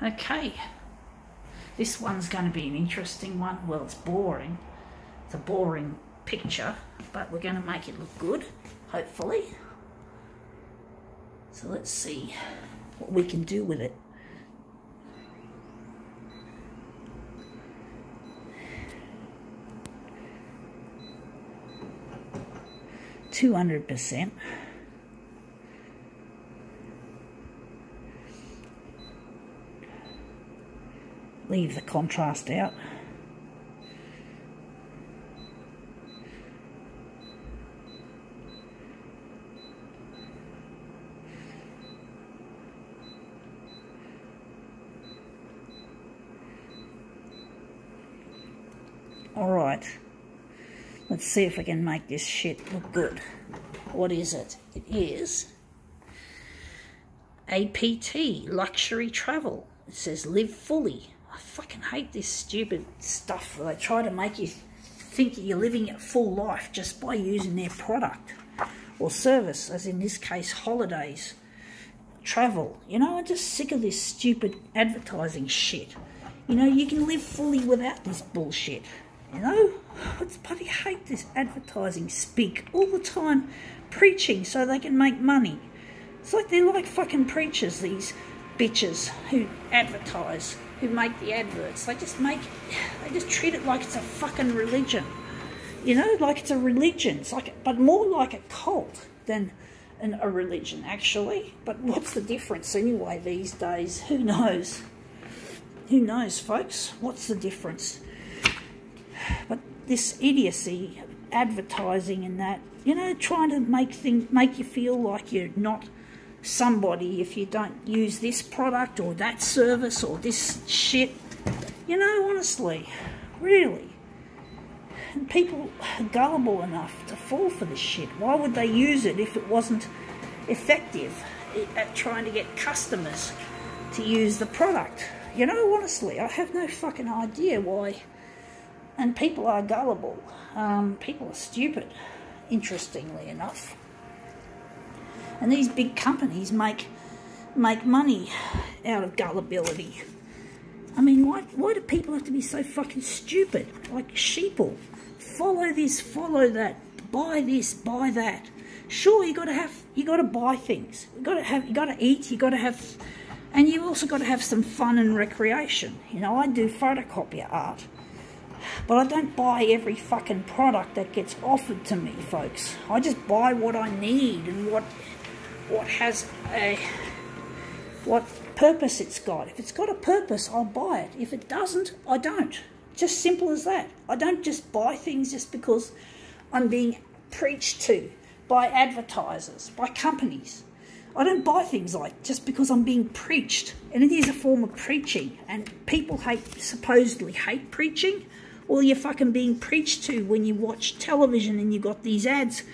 Okay, this one's going to be an interesting one. Well, it's boring. It's a boring picture, but we're going to make it look good, hopefully. So let's see what we can do with it. %. Leave the contrast out. All right, let's see if I can make this shit look good. What is it? It is APT, luxury travel. It says live fully. I fucking hate this stupid stuff where they try to make you think you're living a full life just by using their product or service, as in this case, holidays, travel. You know, I'm just sick of this stupid advertising shit. You know, you can live fully without this bullshit. You know, I bloody hate this advertising speak all the time, preaching so they can make money. It's like they're like fucking preachers, these bitches who advertise, who make the adverts. They just treat it like it's a fucking religion. You know, like it's a religion. It's like, but more like a cult than a religion, actually. But what's the difference anyway these days? Who knows? Who knows, folks? What's the difference? But this idiocy, advertising and that, you know, trying to make you feel like you're not somebody if you don't use this product or that service or this shit. You know, honestly, really. And people are gullible enough to fall for this shit. Why would they use it if it wasn't effective at trying to get customers to use the product? You know, honestly, I have no fucking idea why. And people are gullible. People are stupid, interestingly enough. And these big companies make money out of gullibility. I mean, why do people have to be so fucking stupid? Like sheeple. Follow this, follow that. Buy this, buy that. Sure, you gotta buy things. You gotta eat. You gotta have, and you also gotta have some fun and recreation. You know, I do photocopier art. But I don't buy every fucking product that gets offered to me, folks. I just buy what I need and what purpose it's got. If it's got a purpose, I'll buy it. If it doesn't, I don't. Just simple as that. I don't just buy things just because I'm being preached to by advertisers, by companies. I don't buy things like just because I'm being preached. And it is a form of preaching. And people supposedly hate preaching. Well, you're fucking being preached to when you watch television and you've got these ads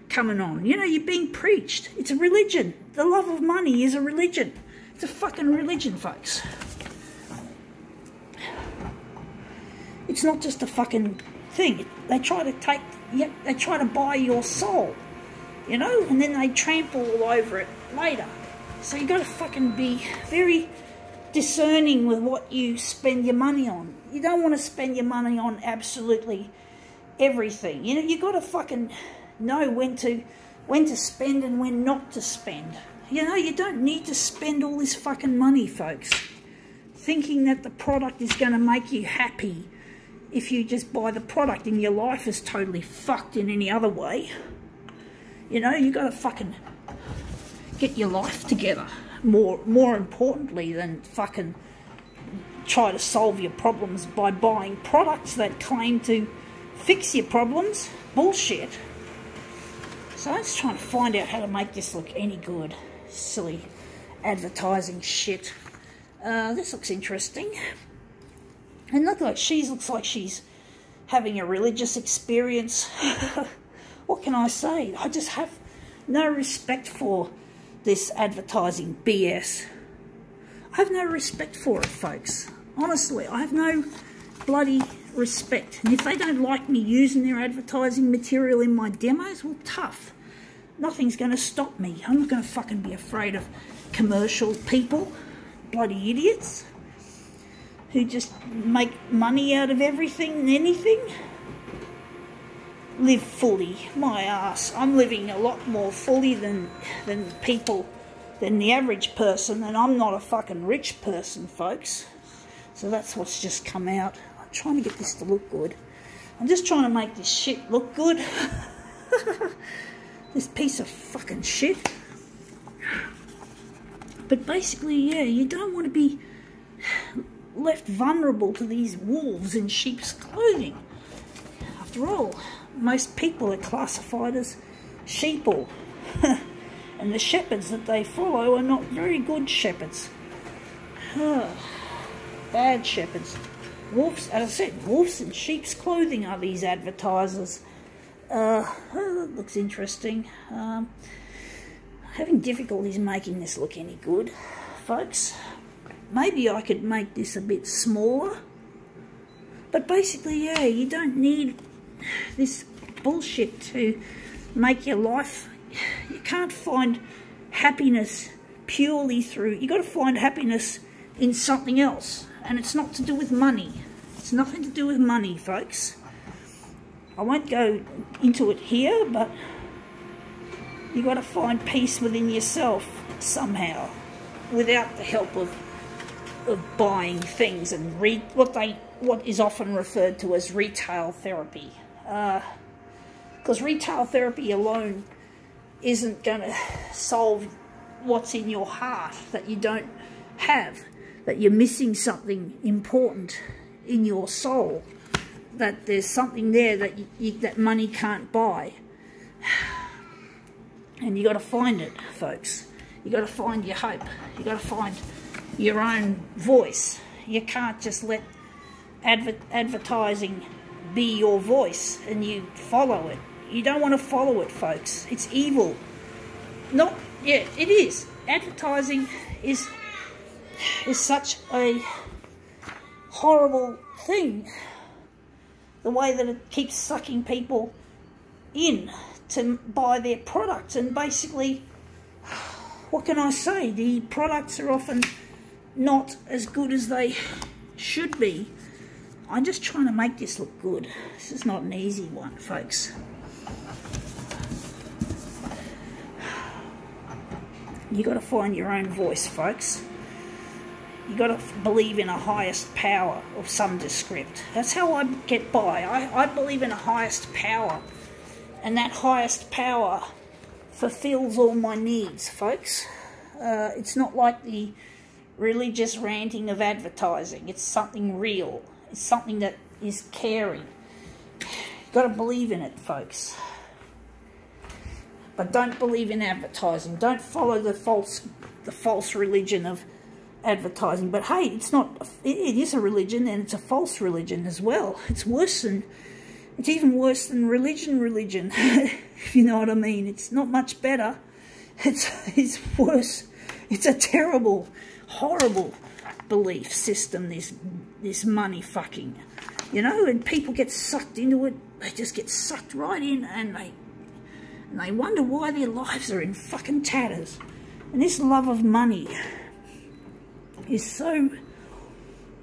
coming on. You know, you're being preached. It's a religion. The love of money is a religion. It's a fucking religion, folks. It's not just a fucking thing. They try to buy your soul, you know, and then they trample all over it later. So you got to fucking be very discerning with what you spend your money on. You don't want to spend your money on absolutely everything. You know, you got to fucking know when to spend and when not to spend. You know, you don't need to spend all this fucking money, folks, thinking that the product is going to make you happy if you just buy the product and your life is totally fucked in any other way. You know, you got to fucking get your life together. More importantly than fucking try to solve your problems by buying products that claim to fix your problems. Bullshit. So I'm just trying to find out how to make this look any good. Silly advertising shit. This looks interesting. And looks like she's having a religious experience. What can I say? I just have no respect for this advertising BS. I have no respect for it, folks. Honestly, I have no bloody respect. And if they don't like me using their advertising material in my demos, well, tough. Nothing's going to stop me. I'm not going to fucking be afraid of commercial people. Bloody idiots. who just make money out of everything and anything. Live fully. My ass. I'm living a lot more fully than the average person, and I'm not a fucking rich person, folks. So that's what's just come out. I'm trying to get this to look good. I'm just trying to make this shit look good. This piece of fucking shit. But basically, yeah, you don't want to be left vulnerable to these wolves in sheep's clothing. After all, most people are classified as sheeple. And the shepherds that they follow are not very good shepherds. Bad shepherds. Wolves, as I said, wolves in sheep's clothing are these advertisers. That looks interesting. Having difficulties making this look any good, folks. Maybe I could make this a bit smaller. But basically, yeah, you don't need this bullshit to make your life. You can't find happiness purely through. You got to find happiness in something else, and it's not to do with money. It's nothing to do with money, folks. I won't go into it here, but you got to find peace within yourself somehow, without the help of buying things and what is often referred to as retail therapy. Because retail therapy alone isn't going to solve what's in your heart that you don't have, that you're missing something important in your soul, that there's something there that that money can't buy. And you got to find it, folks. You got to find your hope. You got to find your own voice. You can't just let advertising be your voice and you follow it. You don't want to follow it, folks. It's evil. Yeah, it is. Advertising is such a horrible thing. The way that it keeps sucking people in to buy their products, and basically, what can I say? The products are often not as good as they should be. I'm just trying to make this look good. This is not an easy one, folks. You got to find your own voice, folks. You got to believe in a highest power of some descript. That's how I get by. I believe in a highest power, and that highest power fulfills all my needs, folks. It's not like the religious ranting of advertising. It's something real. It's something that is caring. You've got to believe in it, folks. But don't believe in advertising. Don't follow the false religion of advertising. But hey, it's not. It is a religion, and it's a false religion as well. It's even worse than religion. If you know what I mean. It's not much better. It's worse. It's a terrible, horrible belief system. This money fucking, you know, and people get sucked into it. They just get sucked right in, and they wonder why their lives are in fucking tatters. And this love of money is so,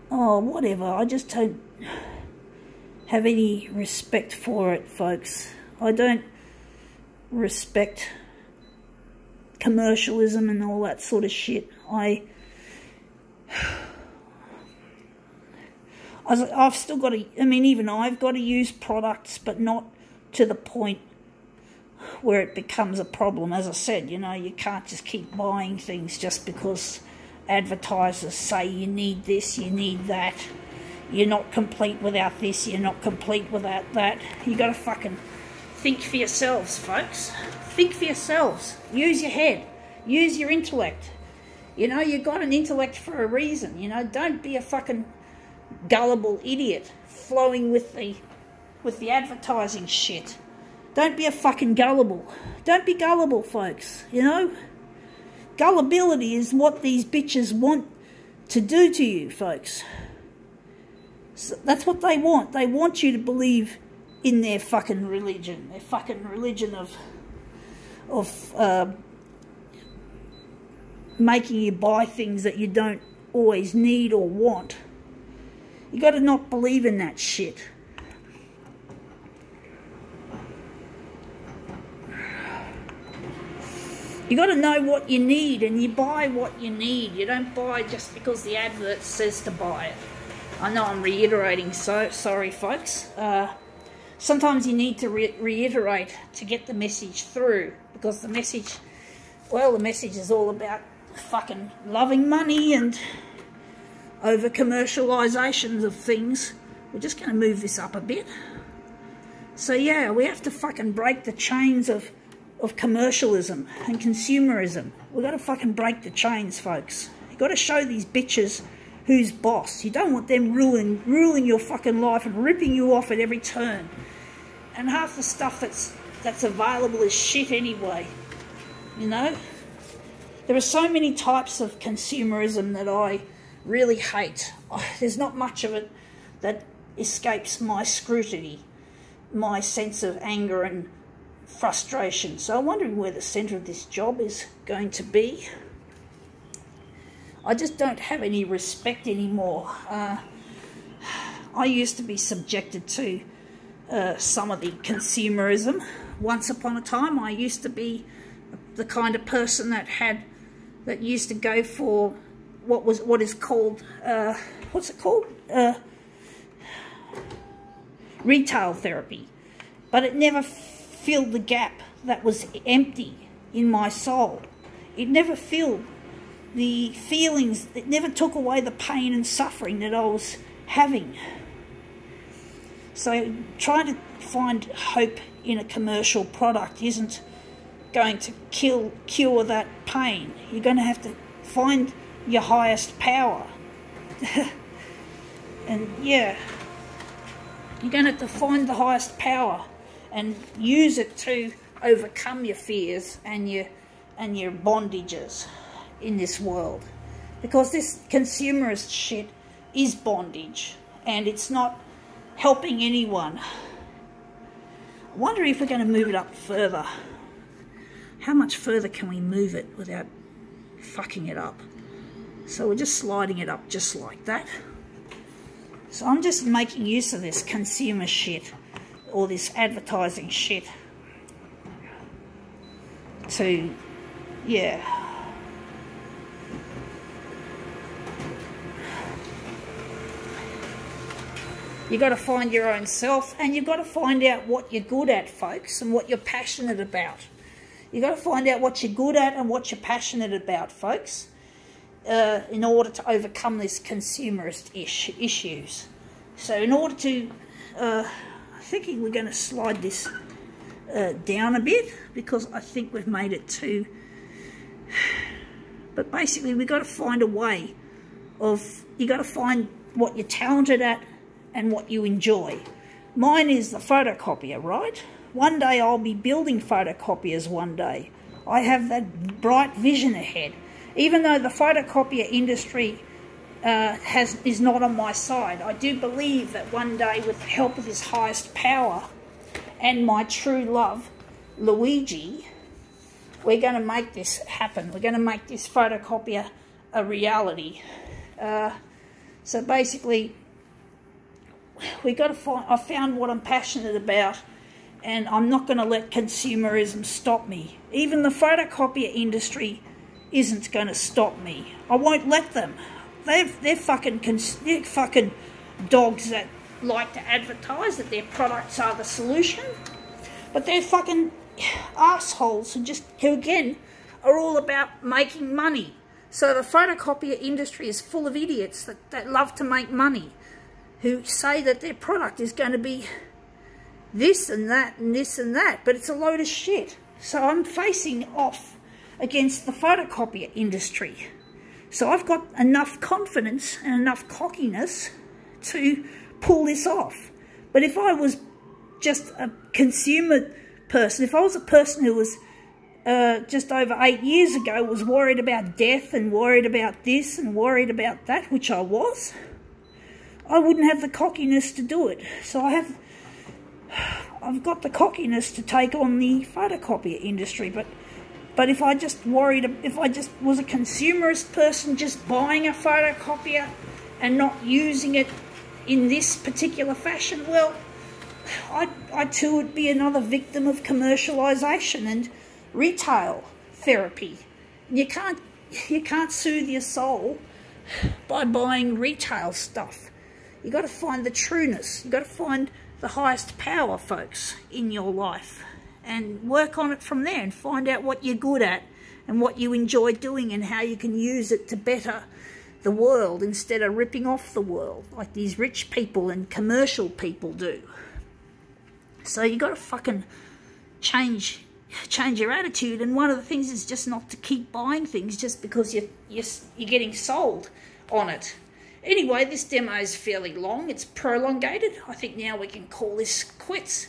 whatever. I just don't have any respect for it, folks. I don't respect commercialism and all that sort of shit. I've still got to, even I've got to use products, but not to the point where it becomes a problem. As I said, you know, you can't just keep buying things just because advertisers say you need this, you need that. You're not complete without this, you're not complete without that. You got to fucking think for yourselves, folks. Think for yourselves. Use your head. Use your intellect. You know, you got an intellect for a reason. You know, don't be a fucking gullible idiot flowing with the advertising shit. Don't be a fucking gullible. Don't be gullible, folks, you know? Gullibility is what these bitches want to do to you, folks. So that's what they want. They want you to believe in their fucking religion. Their fucking religion of making you buy things that you don't always need or want. You got to not believe in that shit. You got to know what you need, and you buy what you need. You don't buy just because the advert says to buy it. I know I'm reiterating, so sorry folks. Sometimes you need to reiterate to get the message through, because the message, well, the message is all about fucking loving money and over commercializations of things. We're just going to move this up a bit. So yeah, we have to fucking break the chains of commercialism and consumerism. We've got to fucking break the chains, folks. You've got to show these bitches who's boss. You don't want them ruling your fucking life and ripping you off at every turn. And half the stuff that's available is shit anyway. You know? There are so many types of consumerism that I really hate. There's not much of it that escapes my scrutiny, my sense of anger and frustration. So I'm wondering where the centre of this job is going to be. I just don't have any respect anymore. I used to be subjected to some of the consumerism. Once upon a time, I used to be the kind of person that used to go for what is called what's it called? Retail therapy, but it never filled the gap that was empty in my soul. It never filled the feelings, it never took away the pain and suffering that I was having. So trying to find hope in a commercial product isn't going to cure that pain. You're going to have to find your highest power. And yeah, you're going to have to find the highest power and use it to overcome your fears and your bondages in this world. Because this consumerist shit is bondage, and it's not helping anyone. I wonder if we're going to move it up further. How much further can we move it without fucking it up? So we're just sliding it up just like that. So I'm just making use of this consumer shit, or this advertising shit, to, yeah. You've got to find your own self, and you've got to find out what you're good at, folks, and what you're passionate about. You've got to find out what you're good at and what you're passionate about, folks, in order to overcome this consumerist issues. So in order to, I'm thinking we're going to slide this down a bit, because I think we've made it too. But basically we've got to find a way of, you've got to find what you're talented at and what you enjoy. Mine is the photocopier, right? One day I'll be building photocopiers one day. I have that bright vision ahead. Even though the photocopier industry is not on my side, I do believe that one day, with the help of this highest power and my true love, Luigi, we're going to make this happen. We're going to make this photocopier a reality. So basically, we got to find. I found what I'm passionate about, and I'm not going to let consumerism stop me. Even the photocopier industry isn't going to stop me. I won't let them. They're fucking dogs that like to advertise that their products are the solution, but they're fucking assholes who again are all about making money. So the photocopier industry is full of idiots that love to make money, who say that their product is going to be this and that and this and that, but it's a load of shit. So I'm facing off against the photocopier industry. So I've got enough confidence and enough cockiness to pull this off. But if I was just a consumer person, if I was a person who was just over 8 years ago was worried about death and worried about this and worried about that, which I was, I wouldn't have the cockiness to do it. So I've got the cockiness to take on the photocopier industry, but if I just was a consumerist person just buying a photocopier and not using it in this particular fashion, well, I too would be another victim of commercialisation and retail therapy. You can't soothe your soul by buying retail stuff. You got to find the trueness. You got to find the highest power, folks, in your life, and work on it from there, and find out what you're good at and what you enjoy doing and how you can use it to better the world instead of ripping off the world like these rich people and commercial people do. So you got to fucking change your attitude, and one of the things is just not to keep buying things just because you're getting sold on it. Anyway, this demo is fairly long. It's prolongated. I think now we can call this quits.